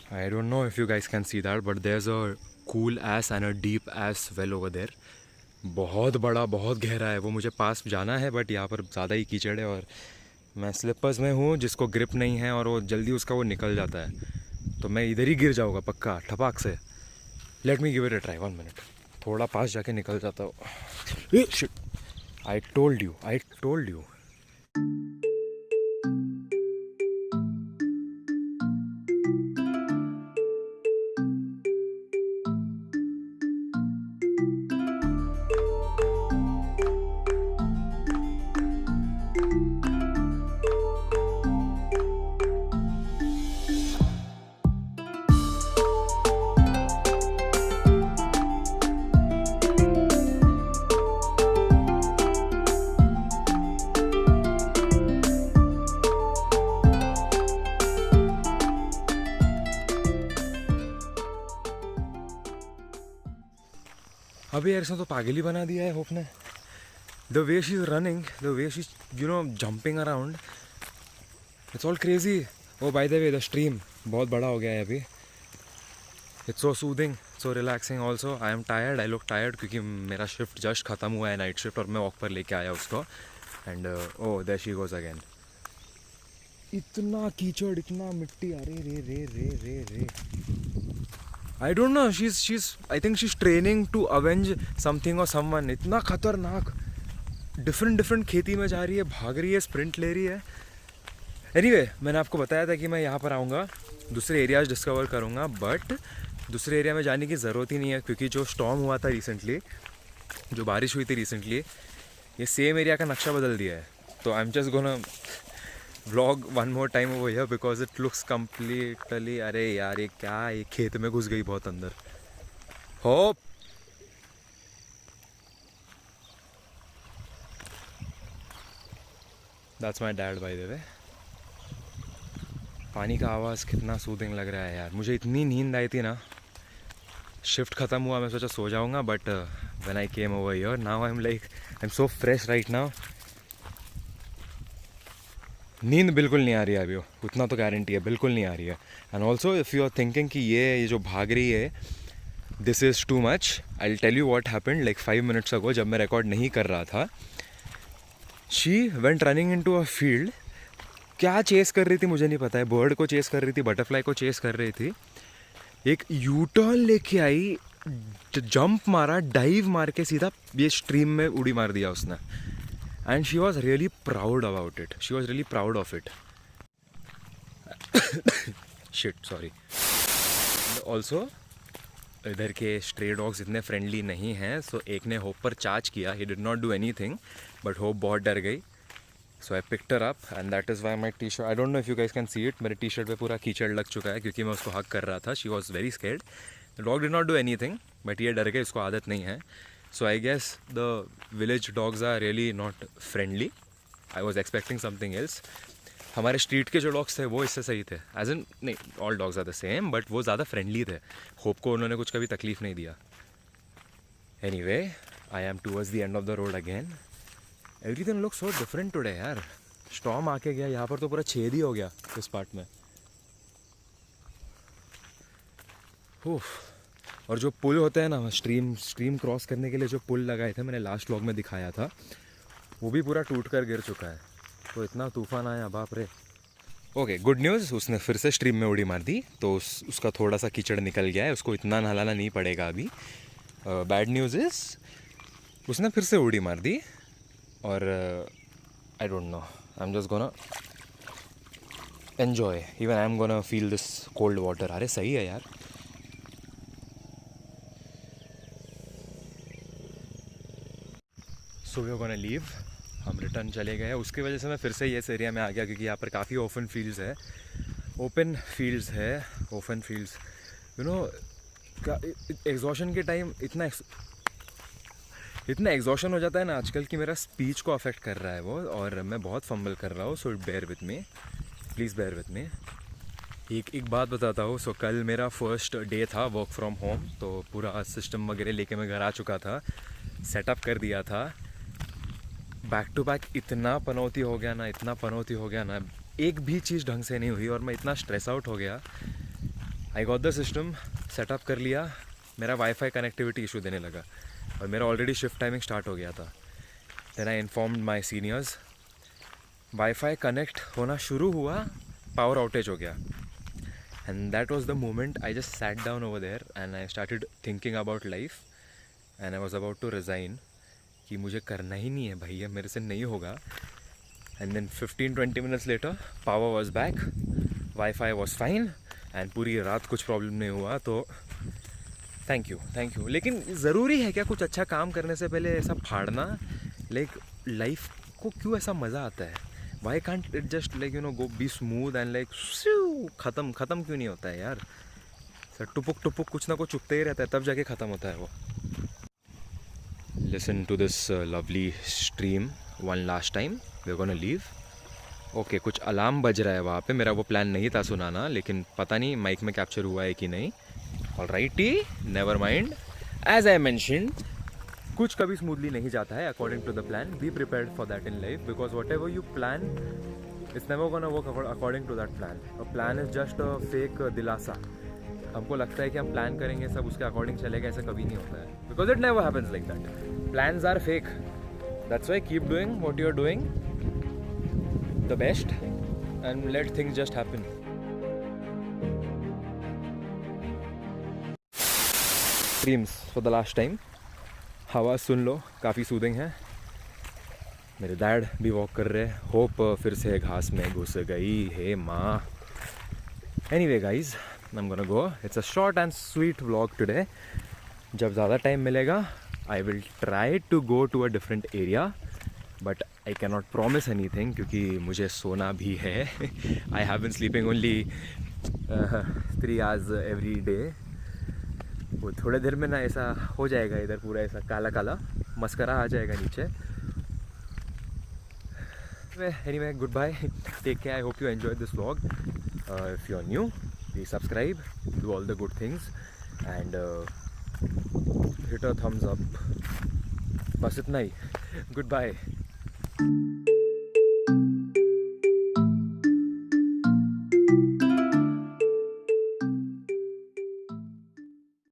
I don't know if you guys can see that, but there's a cool ass and a deep ass well over there. बहुत बड़ा, बहुत गहरा है वो, मुझे पास जाना है बट यहाँ पर ज़्यादा ही कीचड़ है और मैं स्लिपर्स में हूँ जिसको ग्रिप नहीं है और वो जल्दी उसका वो निकल जाता है, तो मैं इधर ही गिर जाऊँगा पक्का ठपाक से. Let me give it a try, 1 minute. थोड़ा पास जाके निकल जाता हूँ. Shit, I told you. अभी यार इसने तो पागल ही बना दिया है होप ने. The way she is running, the way she jumping around, it's all crazy. Oh by the way the stream बहुत बड़ा हो गया है अभी. It's so soothing, so relaxing. Also I am tired, I look tired क्योंकि मेरा shift just ख़त्म हुआ है, नाइट शिफ्ट, और मैं वॉक पर लेके आया उसको. And oh there she goes again. इतना कीचड़, इतना मिट्टी, अरे रे रे रे रे रे. I don't know, I think she's training to avenge something or someone. इतना खतरनाक. डिफरेंट खेती में जा रही है, भाग रही है, स्प्रिंट ले रही है. एनीवे, मैंने आपको बताया था कि मैं यहाँ पर आऊँगा, दूसरे एरियाज डिस्कवर करूँगा, बट दूसरे एरिया में जाने की ज़रूरत ही नहीं है क्योंकि जो स्टॉर्म हुआ था रिसेंटली, जो बारिश हुई थी रिसेंटली, ये सेम एरिया का नक्शा बदल दिया है. तो आई am just gonna vlog one more time over here because it looks completely. अरे यार ये क्या, ये खेत में घुस गई बहुत अंदर. Hope that's my dad bye the वे. पानी का आवाज़ कितना सूदिंग लग रहा है यार. मुझे इतनी नींद आई थी ना, शिफ्ट ख़त्म हुआ, मैं सोचा सो जाऊँगा, but when I came over here now I am so fresh right now. नींद बिल्कुल नहीं आ रही है अभी, उतना तो गारंटी है, बिल्कुल नहीं आ रही है. And also if you are thinking कि ये जो भाग रही है, this is too much, I will tell you what happened. Like 5 minutes ago जब मैं रिकॉर्ड नहीं कर रहा था, she went running into a field. क्या चेस कर रही थी मुझे नहीं पता है, बर्ड को चेस कर रही थी, बटरफ्लाई को चेस कर रही थी. एक यू टर्न लेके आई, जंप मारा, डाइव मार के सीधा ये स्ट्रीम में उड़ी मार दिया उसने. And she was really proud about it. She was really proud of it. Shit, sorry. Also, इधर के स्ट्रे डॉग्स इतने फ्रेंडली नहीं हैं, सो एक ने होप पर चार्ज किया. He did not do anything, but Hope बहुत डर गई. So I picked her up and that is why my T shirt, I don't know if you guys can see it, मेरे टी शर्ट पे पूरा कीचड़ लग चुका है क्योंकि मैं उसको हक कर रहा था. She was very scared. The dog did not do anything, but ये डर गई, इसको आदत नहीं है. So I guess the village dogs are really not friendly. I was expecting something else. हमारे स्ट्रीट के जो डॉग्स थे वो इससे सही थे, एज इन नहीं, all dogs are the same, but वो ज़्यादा फ्रेंडली थे. होप को उन्होंने कुछ कभी तकलीफ नहीं दिया. Anyway, I am towards the end of the road again. Everything looks so different today यार. स्टॉर्म आके गया, यहाँ पर तो पूरा छेद ही हो गया इस पार्ट में. और जो पुल होते हैं ना, स्ट्रीम क्रॉस करने के लिए जो पुल लगाए थे, मैंने लास्ट व्लॉग में दिखाया था, वो भी पूरा टूट कर गिर चुका है. तो इतना तूफान आया, बाप रे. ओके, गुड न्यूज़, उसने फिर से स्ट्रीम में उड़ी मार दी, तो उसका थोड़ा सा कीचड़ निकल गया है, उसको इतना नहलाना नहीं पड़ेगा अभी. बैड न्यूज़ इज़ उसने फिर से उड़ी मार दी. और I don't know, I am just gonna enjoy. Even I am gonna feel this cold water. अरे सही है यार. So we are gonna leave. हम रिटर्न चले गए. उसकी वजह से मैं फिर से ये इस एरिया में आ गया क्योंकि यहाँ पर काफ़ी ओपन फील्ड्स है, यू नो. एग्जॉशन के टाइम इतना एग्जॉशन हो जाता है ना आजकल कि मेरा स्पीच को अफेक्ट कर रहा है वो, और मैं बहुत फंबल कर रहा हूँ. So bear with me, please bear with me. एक बात बताता हूँ. सो कल मेरा फर्स्ट डे था वर्क फ्रॉम होम, तो पूरा सिस्टम वगैरह लेके मैं घर आ चुका था, सेटअप कर दिया था. बैक टू बैक इतना पनौती हो गया ना, एक भी चीज़ ढंग से नहीं हुई और मैं इतना स्ट्रेस आउट हो गया. I got the system setup कर लिया, मेरा वाईफाई कनेक्टिविटी इशू देने लगा और मेरा ऑलरेडी शिफ्ट टाइमिंग स्टार्ट हो गया था. Then I informed my seniors, wifi connect होना शुरू हुआ, पावर आउटेज हो गया. And that was the moment I just sat down over there and I started thinking about life and I was about to resign कि मुझे करना ही नहीं है भैया, मेरे से नहीं होगा. And then 15-20 minutes later power was back, wifi was fine and पूरी रात कुछ प्रॉब्लम नहीं हुआ. तो थैंक यू. लेकिन ज़रूरी है क्या कुछ अच्छा काम करने से पहले ऐसा फाड़ना? लाइक लाइफ को क्यों ऐसा मज़ा आता है? Why can't it just like you know go be smooth and like ख़त्म क्यों नहीं होता है यार? सर टुपुक कुछ ना कुछ चुपते ही रहता है, तब जाके ख़त्म होता है वो. Listen to this lovely stream one last time, we are gonna leave. Okay, कुछ अलार्म बज रहा है वहाँ पे. मेरा वो प्लान नहीं था सुनाना, लेकिन पता नहीं माइक में कैप्चर हुआ है कि नहीं. Alrighty, never mind. As I mention, कुछ कभी स्मूथली नहीं जाता है according to the plan. Be prepared for that in life, because whatever you plan it's never gonna work according to that plan. A plan is just a fake दिलासा. हमको लगता है कि हम प्लान करेंगे सब उसके अकॉर्डिंग चलेगा, ऐसा कभी नहीं होता है. Because it never happens like that. Plans are fake. That's why keep doing what you are doing the best and let things just happen. Dreams for the last time. हवा सुन लो, काफ़ी सूदिंग है. मेरे डैड भी walk कर रहे हैं. Hope फिर से घास में घुस गई है माँ. Anyway guys, I am gonna go. It's a short and sweet vlog today. जब ज़्यादा टाइम मिलेगा I will try to go to a different area, but I can not promise anything क्योंकि मुझे सोना भी है. I have been sleeping only 3 hours every day. वो थोड़े देर में ना ऐसा हो जाएगा, इधर पूरा ऐसा काला काला मस्करा आ जाएगा नीचे. Anyway, good bye, take care. I hope you enjoy this vlog. If you are new, please subscribe, do all the good things and hit a thumbs up. बस इतना ही. Good bye.